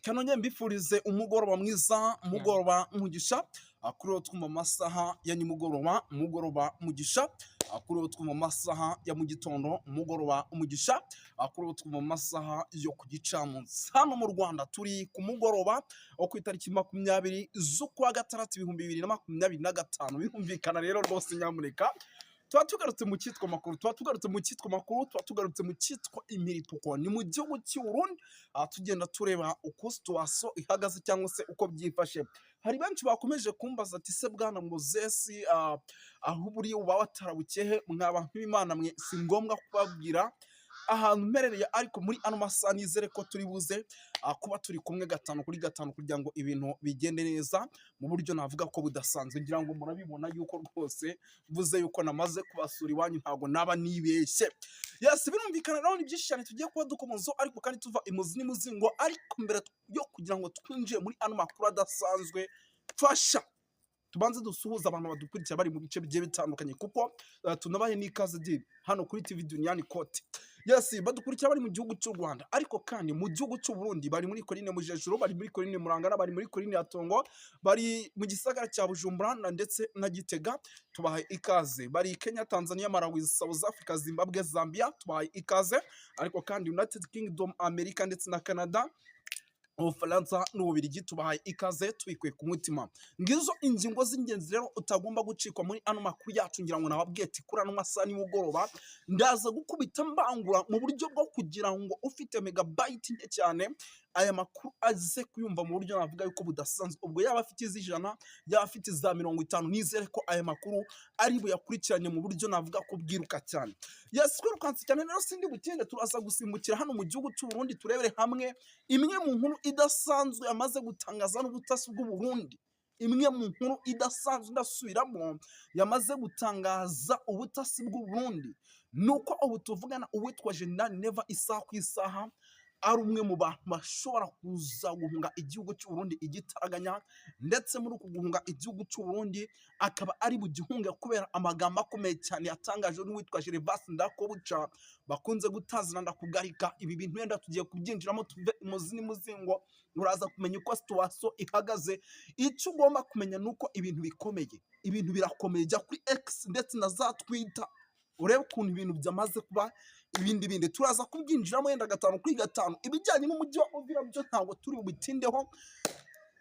Kanonye mbifurize umugoroba mwiza, umugoroba umugisha, kuri uwo twumva amasaha ya nimugoroba, umugoroba umugisha, kuri uwo twumva amasaha ya mu gitondo, umugoroba umugisha, kuri uwo twumva amasaha yo ku gicamunsi. Hano mu Rwanda turi ku mugoroba wo ku itariki 20 z'ukwa gatandatu 2025, birumvikana rero rwose nyamuneka tuba tugarutse mu cyitwa makuru, tuba tugarutse mu cyitwa imiripuko. Ni mu gihugu cy'u Burundi, tugenda tureba uko situation ihagaze cyangwa se uko byifashe. Hari benshi bakomeje kumbaza ati se bwana Moses, aho buri uba watarabukehe mwa bantu b'Imana mwe, si ngombwa kubabwira ahantu mperereye, ariko muri ano masaha nizere ko turi buze kuba turi kumwe 5 kuri 5 kugira ngo ibintu bigende neza mu buryo navuga ko budasanzwe. Ngira ngo murabibona yuko rwose vuze yuko namaze kubasura iwanyu, ntago naba nibeshye. Yes, birumvikana rero ni byinshi cyane tugiye kuba dukomozo, ariko kandi tuva imuzi n'imuzingo. Ariko mbere yo kugira ngo twinjiye muri ano makuru adasanzwe, fasha tubanze dusuhuza abantu badukurikira bari mu bice bigiye bitandukanye, kuko tunabaye n'ikaze di hano kuri TV Duniani Kote. Yes, badukurikira bari mu gihugu cy'u Rwanda, ariko kandi mu gihugu cy'u Burundi bari muri Korine Mujejuru, bari muri Korine Murangara, bari muri Korine ya Tongo, bari mu gisagara cya Bujumbura ndetse na Gitega, tubahaye ikaze. Bari Kenya, Tanzania, Malawi, South Africa, Zimbabwe, Zambia, tubahaye ikaze. Ariko kandi United Kingdom, America ndetse na Canada, Ubufaransa n'Ububiligi, tubahaye ikaze tubikuye ku mutima. Ngizo ingingo z'ingenzi rero utagomba gucikwa muri ano makuru yacu. Ngira ngo nababwiye ati kuri ano masaha nimugoroba ndaza gukubita mbangura mu buryo bwo kugira ngo ufite megabyte nke cyane aya makuru aze kuyumva mu buryo navuga yuko budasanzwe. Ubwo yaba afite izijana, yaba afite za 50, nizere ko aya makuru ari buyakurikiranye mu buryo navuga ko bwiruka cyane. Yes, kwirukanse cyane rero sindi butinde, turaza gusimbukira hano mu gihugu cy'u Burundi turebere hamwe imwe mu nkuru idasanzwe yamaze gutangaza n'ubutasi bw'u Burundi. Imwe mu nkuru idasanzwe ndasubiramo yamaze gutangaza ubutasi bw'u Burundi, nuko ubu tuvugana uwitwa General Neva isaha ku isaha ari umwe mu bantu bashobora kuza guhunga igihugu cy'u Burundi igitaraganya, ndetse muri uku guhunga igihugu cy'u Burundi akaba ari bugihunge kubera amagambo akomeye cyane yatangajwe n'uwitwa Gervas Ndakobuca bakunze gutazana ndakugarika. Ibi bintu wenda tugiye kubyinjiramo tuve imuzi n'imuzingo, uraza kumenya uko situation ihagaze. Icyo ugomba kumenya nuko ibintu bikomeye, ibintu birakomeye. Jya kuri X ndetse na za Twitter urebe ukuntu ibintu byamaze kuba ibindi turaza kubyinjiramo yenda 5 kuri 5. Ibijyanye n'umujyi wa Uvira byo ntabwo turi bubitindeho,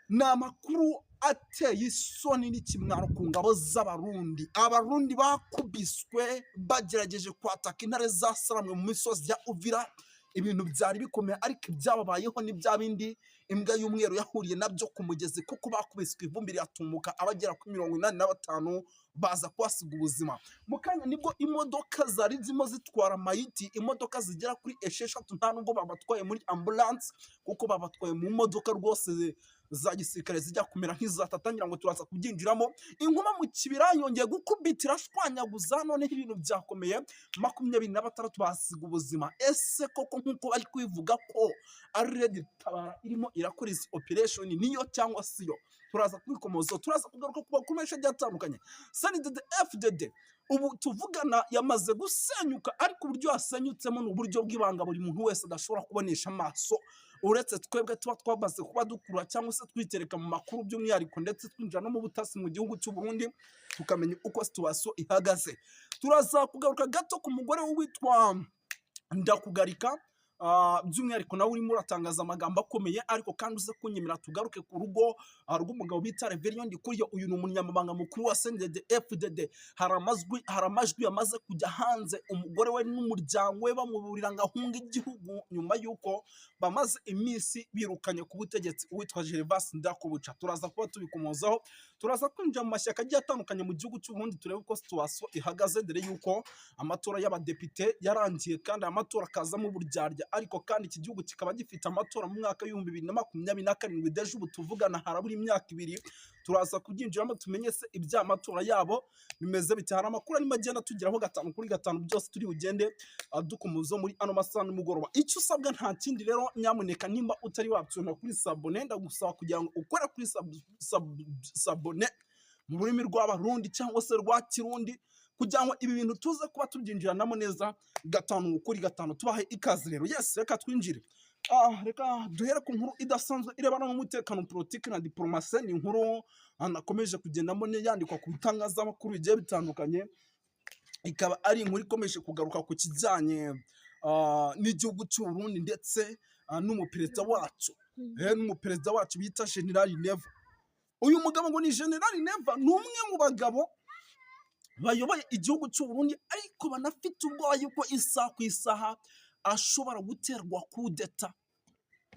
ni amakuru ateye isoni n'ikimwaro ku ngabo z'Abarundi. Abarundi bakubiswe bagerageje kwataka intare zasaramwe mu misozi ya Uvira. Ibintu byari bikomeye, ariko byababayeho ni bya bindi imbwa y'umweru yahuriye nabyo ku mugezi, kuko bakubiswe ivumbi ryatumuka abagera kuri 85 baza kwasiga ubuzima. Mukanya nibwo imodoka zari zimo zitwara mayiti, imodoka zigera kuri 6, nta nubwo babatwaye muri ambulance, kuko babatwaye mu modoka rwose za gisirikare zijya kumera nk'izatatangira ngo turaza kubyinjiramo. Inkuma mu kibira yongeye gukubitira shwanyaguza, none ibintu byakomeye. 26 basiga ubuzima. Ese koko nkuko bari kwivuga ko ari Red Tabara irimo irakora izi operation niyo cyangwa siyo? Turaza kwikomoza, turaza kugaruka ku bakomesha byatandukanye. CNDD FDD ubu tuvugana yamaze gusenyuka, ariko uburyo yasenyutsemo ni uburyo bw'ibanga buri muntu wese adashobora kubonesha amaso, uretse twebwe tuba twabaze kuba dukura cyangwa se twitereka mu makuru by'umwihariko, ndetse twinjira no mu butasi mu gihugu cy'u Burundi tukamenya uko situation ihagaze. Turaza kugaruka gato ku mugore witwa Ndakugarika, by'umwihariko nawe urimo uratangaza amagambo akomeye, ariko kandi uze kunyemera tugaruke ku rugo rw'umugabo bita Reverien Ndikuriyo. Uyu ni umunyamabanga mukuru wa CNDD FDD. Hari amajwi yamaze kujya hanze, umugore we n'umuryango we bamuburira ngo ahunge igihugu nyuma y'uko bamaze iminsi birukanye ku butegetsi uwitwa Gervas Ndakobuca. Turaza kuba tubikomozaho, turaza kwinjira mu mashyaka agiye atandukanye mu gihugu cy'u Burundi turebe uko situation ihagaze, dore yuko amatora y'abadepite yarangiye kandi amatora akazamo uburyarya. Ariko kandi iki gihugu kikaba gifite amatora mu mwaka w'2027. Deje ubu tuvugana harabura imyaka 2. Turaza kubyinjiramo tumenye se iby'amatora yabo bimeze bite. Hari amakuru arimo agenda tugeraho 5 kuri 5, byose turi bugende dukomozo muri ano masaha n'umugoroba. Icyo usabwa nta kindi rero, nyamuneka nimba utari wabyona kuri sabone, ndagusaba kugira ngo ukore kuri sabone mu rurimi rw'Abarundi cyangwa se rwa Kirundi, kugira ngo ibi bintu tuze kuba tubyinjiranamo neza 5 kuri 5. Tubahe ikaze rero. Yes, reka twinjire reka duhere ku nkuru idasanzwe irebana n'umutekano, politiki na diplomasi. Ni inkuru nakomeje kugendamo yandikwa ku bitangazamakuru bigiye bitandukanye, ikaba ari inkuru ikomeje kugaruka ku kijyanye n'igihugu cy'u Burundi ndetse n'umuperezida wacu bita General Neva. Uyu mugabo ngo ni General Neva, ni umwe mu bagabo bayoboye igihugu cy'u Burundi, ariko banafite ubwoba yuko isaha ku isaha ashobora guterwa kudeta.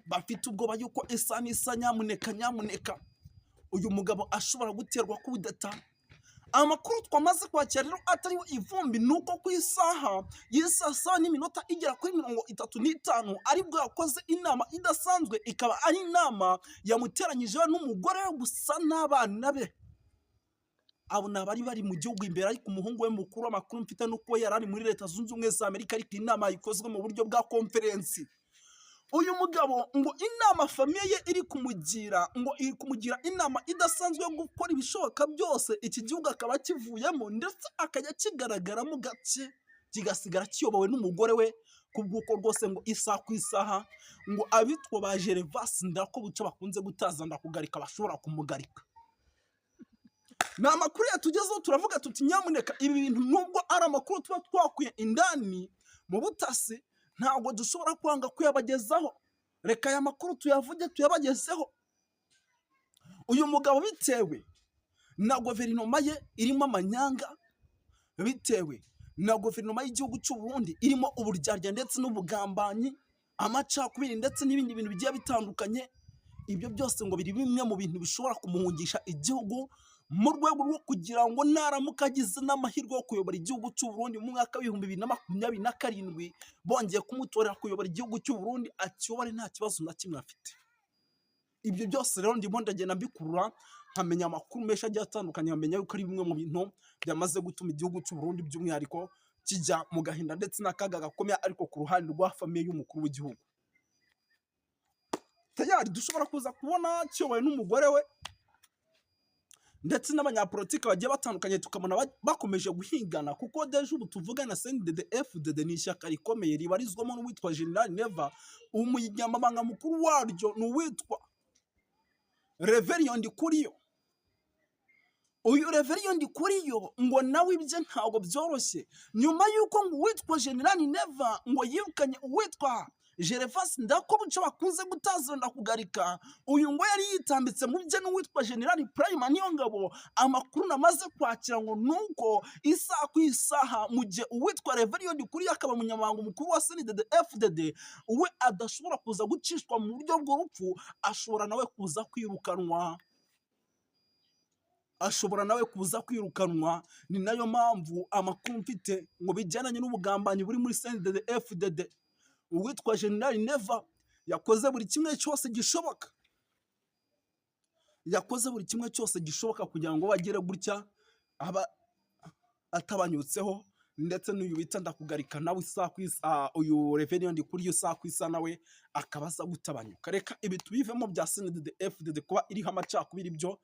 Bafite ubwoba yuko isaha n'isa nyamuneka uyu mugabo ashobora guterwa kudeta. Amakuru twamaze kwakira rero atariho ivumbi, nuko ku isaha y'isa saa n'iminota igera kuri 35 aribwo yakoze inama idasanzwe, ikaba ari inama yamuteranyije n'umugore we gusa n'abana be. Abo nabari bari mu gihugu imbere, ariko umuhungu we mukuru, amakuru mfite nuko yari ari muri Leta Zunze Ubumwe za Amerika, ariko inama ikozwe mu buryo bwa konferensi. Uyu mugabo ngo inama famiye ye iri kumugira inama idasanzwe yo gukora ibishoboka byose iki gihugu akaba kivuyemo, ndetse akajya kigaragaramo gake, kigasigara kiyobowe n'umugore we, kubw'uko rwose ngo isaha ku isaha ngo abitwa ba Gervas Ndirakobuca bakunze gutaza ndakugarika bashobora kumugarika. Ni amakuru yatugezeho, turavuga tuti nyamuneka ibi bintu nubwo ari amakuru tuba twakuye indani mu butasi, ntabwo dushobora kwanga kuyabagezaho. Reka aya makuru tuyavuge tuyabagezeho. Uyu mugabo bitewe na guverinoma ye irimo amanyanga, bitewe na guverinoma y'igihugu cy'u Burundi irimo uburyarya ndetse n'ubugambanyi, amacakubiri ndetse n'ibindi bintu bigiye bitandukanye, ibyo byose ngo biri bimwe mu bintu bishobora kumuhungisha igihugu, mu rwego rwo kugira ngo naramuka agize n'amahirwe yo kuyobora igihugu cy'u Burundi mu mwaka w'2027 bongeye kumutorera kuyobora igihugu cy'u Burundi, akiyobore nta kibazo na kimwe afite. Ibyo byose rero ndimo ndagenda mbikurura, nkamenya amakuru menshi agiye atandukanye, nkamenya yuko ari bimwe mu bintu byamaze gutuma igihugu cy'u Burundi by'umwihariko kijya mu gahinda ndetse n'akaga gakomeye, ariko ku ruhande rwa famiye y'umukuru w'igihugu. Tayari dushobora kuza kubona kiyobowe n'umugore we ndetse n'abanyapolitiki bagiye batandukanye, tukabona bakomeje guhingana, kuko deje ubu tuvugana CNDD-FDD ni ishyaka rikomeye ribarizwamo n'uwitwa General Neva. Umunyamabanga mukuru waryo ni uwitwa Reverien Ndikuriyo. Uyu Reverien Ndikuriyo ngo nawe ibye ntabwo byoroshye, nyuma yuko ngo uwitwa General Neva ngo yirukanye uwitwa Gervas Ndirakobuca bakunze gutazira ndakugarika. Uyu ngo yari yitambitse mu bye n'uwitwa General Prime Niyongabo. Amakuru namaze kwakira ngo nuko isaha ku isaha mu gihe uwitwa Reverien Ndikuriyo akaba umunyamabanga mukuru wa CNDD-FDD we adashobora kuza gucishwa mu buryo bw'urupfu, ashobora nawe kuza kwirukanwa. Ni nayo mpamvu amakuru mfite ngo bijyananye n'ubugambanyi buri muri CNDD-FDD, uwitwa General Neva yakoze buri kimwe cyose gishoboka, kugira ngo bagere gutya aba atabanyutseho, ndetse n'uyu bita ndakugarika nawe isaha ku isaha, uyu Reverien Ndikuriyo isaha ku isaha nawe akabaza gutabanyuka. Reka ibi tubivemo bya CNDD-FDD kuba iriho amacakubiri, byo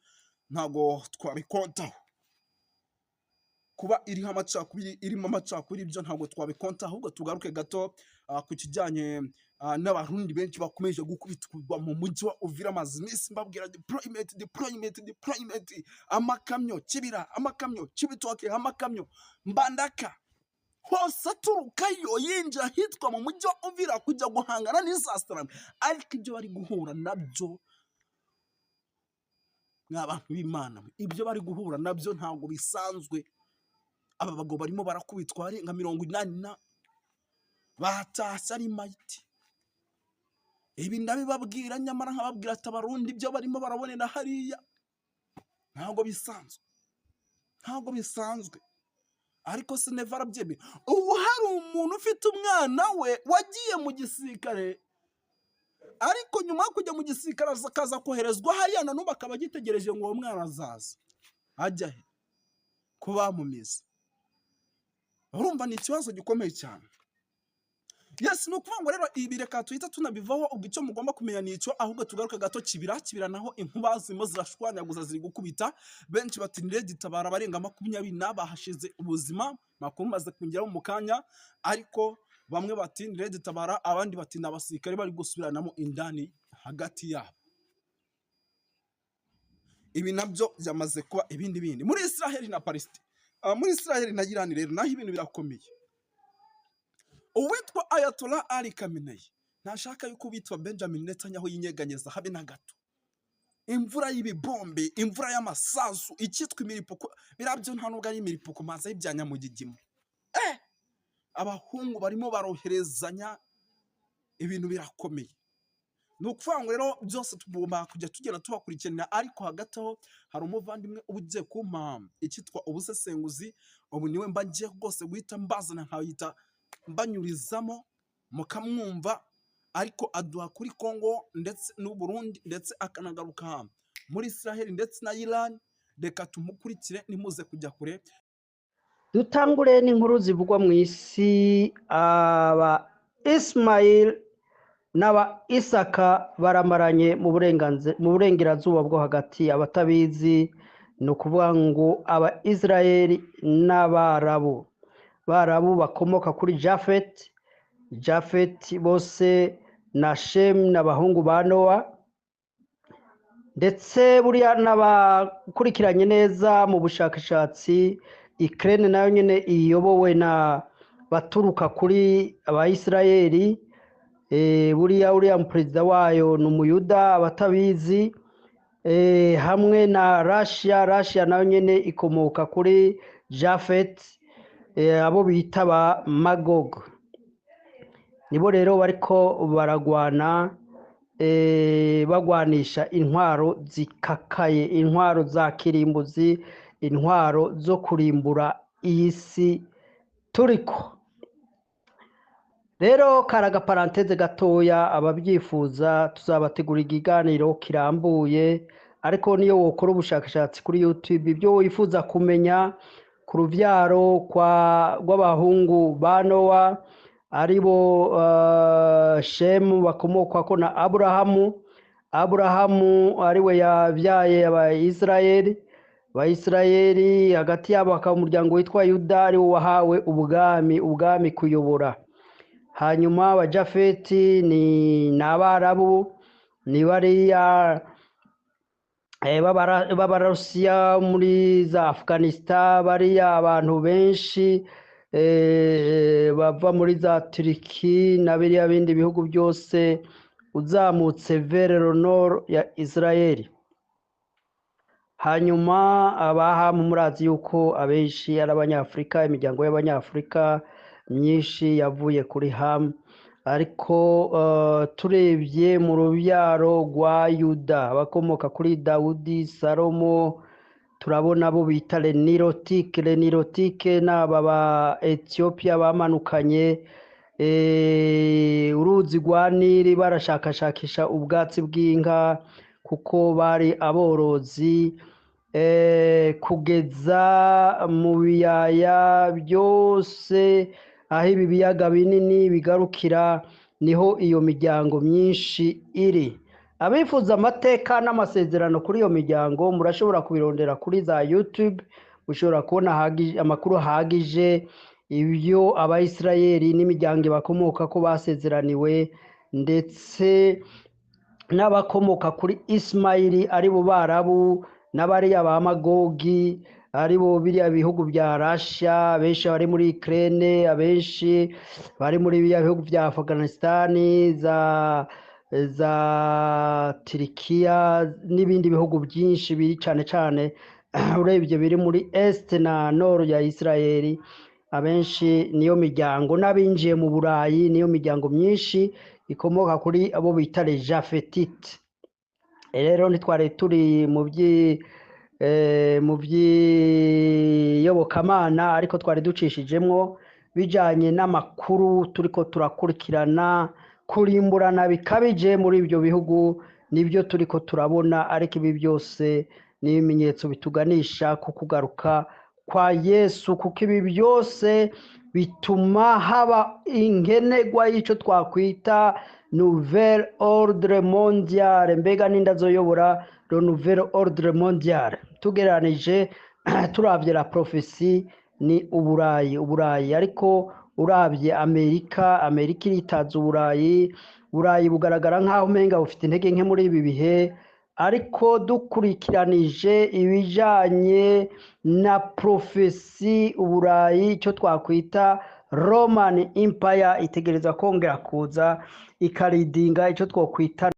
ntago twabikontaho. Kuba irimo amacakubiri byo ntabwo twabikonta, ahubwo tugaruke gato ku kijyanye n'abarundi benshi bakomeje gukubitwa mu mujyi wa Uvira, amazi iminsi mbabwira deployment, amakamyo Kibira, amakamyo Kibitoke, amakamyo Mbandaka, hose aturukayo yinjira ahitwa mu mujyi wa Uvira kujya guhangana n'isasarame. Ariko ibyo bari guhura nabyo nk'abantu b'Imana, ibyo bari guhura nabyo ntabwo bisanzwe. Aba bagabo barimo barakubitwa nka 80 batashye ari mayiti. Ibi ndabibabwira, nyamara nkababwira ati abarundi ibyo barimo barabonera hariya ntabwo bisanzwe. Ariko Neva arabyemera. Ubu hari umuntu ufite umwana we wagiye mu gisirikare, ariko nyuma yo kujya mu gisirikare akaza koherezwa hariya, na n'ubu akaba agitegereje ngo uwo mwana azaza ajya he ko bamumize. Urumva ni ikibazo gikomeye cyane. Yes, no kuvuga ngo rero ibi reka tuhita tunabivaho, ubwo icyo mugomba kumenya ni icyo, ahubwo tugaruka gato Kibira naho inkuba zirimo zirashwanyaguza ziri gukubita. Benshi batinire gitabara barenga 20 bahashize ubuzima, makuru maze kongeraho mu kanya, ariko bamwe bati ni Red Tabara, abandi bati ni abasirikare bari gusubiranamo indani hagati yabo. Ibi nabyo byamaze kuba ibindi muri Israel na Palestine. Muri Israel na Iran rero naho ibintu birakomeye. Uwitwa Ayatollah Ali Khamenei ntashaka yuko witwa Benjamin Netanyahu yinyeganyeza habe na gato. Imvura y'ibibombe, imvura y'amasasu, ikitwa imiripuko, birabyo nta nubwo ari imiripuko maza y'ibyanya mu gigimo. Abahungu barimo baroherezanya, ibintu birakomeye. Nukuvuga ngo rero byose tugomba kujya tugenda tubakurikirana, ariko hagati aho hari umuvandimwe ugiye kumpa ikitwa ubusesenguzi, ubu niwe mba ngiye rwose guhita mbazana nkayita mbanyurizamo mukamwumva, ariko aduha kuri Kongo ndetse n'u Burundi ndetse akanagaruka muri Israel ndetse na Iran. Reka tumukurikire nimuze kujya kure. Dutangure n'inkuru zivugwa mu isi. Aba Ismail n'aba Isaka baramaranye mu burengerazuba bwo hagati. Abatabizi ni ukuvuga ngo aba Israeli n'Abarabu. Barabu bakomoka kuri Jafet bose na Shem n'abahungu ba Nowa, ndetse buriya n'abakurikiranye neza mu bushakashatsi. Ukraine nayo nyine iyobowe na baturuka kuri Abayisirayeli. Uriya perezida wayo ni umuyuda, abatabizi. Hamwe na Russia nayo nyine ikomoka kuri Jafet, abo bita ba Magog. Nibo rero bariko baragwana, bagwanisha intwaro zikakaye, intwaro za kirimbuzi, intwaro zo kurimbura iyi si turiko. Rero karaga paranteze gatoya, ababyifuza tuzabategura ikiganiro kirambuye, ariko niyo wokora ubushakashatsi kuri YouTube ibyo wifuza kumenya ku ruvyaro rw'abahungu ba Nowa, aribo Shemu bakomokako na Aburahamu ariwe yabyaye Abayisirayeli. Hagati yabo hakaba umuryango witwa Yuda ariwo wahawe ubwami kuyobora. Hanyuma abajafeti ni Abarabu, ni bariya b'Abarusiya muri za Afghanistan, bariya abantu benshi bava muri za Turiki na biriya bindi bihugu byose uzamutse vers le nord ya Israeli. Hanyuma abahamu murazi yuko abenshi ari Abanyafurika, imiryango y'Abanyafurika myinshi yavuye kuri Hamu, ariko turebye mu rubyaro rwa Yuda bakomoka kuri Dawudi, Salomo, turabona abo bita Lenirotike n'aba ba Ethiopia bamanukanye uruzi rwa Nili barashakashakisha ubwatsi bw'inka kuko bari aborozi, kugeza mu biyaya byose aho ibi biyaga binini bigarukira niho iyo miryango myinshi iri. Abifuza amateka n'amasezerano kuri iyo miryango murashobora kubirondera kuri za YouTube, mushobora kubona amakuru ahagije ibyo Abayisirayeli n'imiryango bakomoka ko basezeraniwe, ndetse n'abakomoka kuri Ismaili aribo Barabu n'abariya ba Magogi aribo biriya bihugu bya Russia, abenshi bari muri Ukraine, abenshi bari muri biriya bihugu bya Afghanistan, za Turkiya n'ibindi bihugu byinshi biri cyane urebye biri muri Est na Nord ya Israeli. Abenshi niyo miryango, n'abinjiye mu Burayi niyo miryango myinshi ikomoka kuri abo bita les Jafetite. Rero nitware turi mu by'iyobokamana, ariko twari ducishijemwo bijanye n'amakuru turiko turakurikirana. Kurimburana bikabije muri ibyo bihugu nibyo turiko turabona, ariko ibi byose ni ibimenyetso bituganisha ku kugaruka kwa Yesu, kuko ibi byose bituma haba inkenegwa y'icyo twakwita nouvelle ordre mondiale. Mbega n'indazoyobora le nouvelle ordre mondiale, tugereranije turavye la prophecy ni Uburayi, ariko urabye Amerika iritaza Uburayi bugaragara nk'aho umenga bufite intege nke muri ibi bihe, ariko dukurikiranije ibijanye na profesi Uburayi icyo twakwita Roman Empire itegereza kongera kuza ikaridinga icyo twokwita